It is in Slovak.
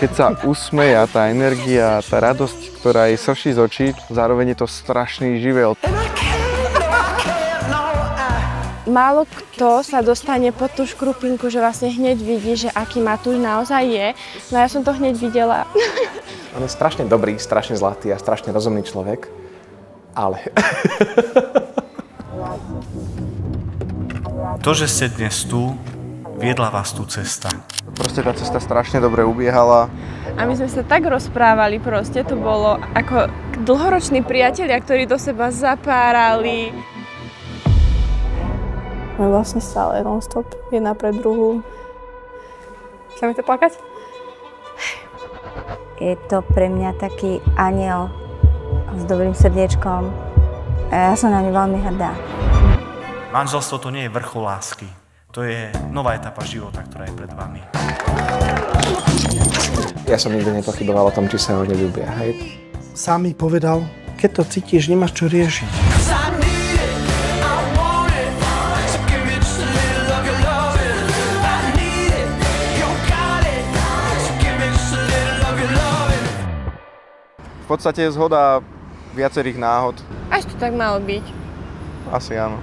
Keď sa usmeje a tá energia, tá radosť, ktorá jej srší z očí, zároveň je to strašný živel. Málo kto sa dostane pod tú škrupinku, že vlastne hneď vidí, že aký Matúš naozaj je. No ja som to hneď videla. On je strašne dobrý, strašne zlatý a strašne rozumný človek, ale... To, že ste dnes tu, viedla vás tu cesta. Proste tá cesta strašne dobre ubiehala. A my sme sa tak rozprávali proste, to bolo ako dlhoroční priatelia, ktorí do seba zapárali. My vlastne stále non-stop, jedna pre druhú. Sa mi to plakať? Je to pre mňa taký anjel s dobrým srdiečkom a ja som na ňu veľmi hrdá. Manželstvo to nie je vrchol lásky. To je nová etapa života, ktorá je pred vami. Ja som nikdy nepochyboval o tom, či sa ho neľúbia, hej? Sám mi povedal, keď to cítiš, nemáš čo riešiť. V podstate je zhoda viacerých náhod. Až to tak malo byť. Asi áno.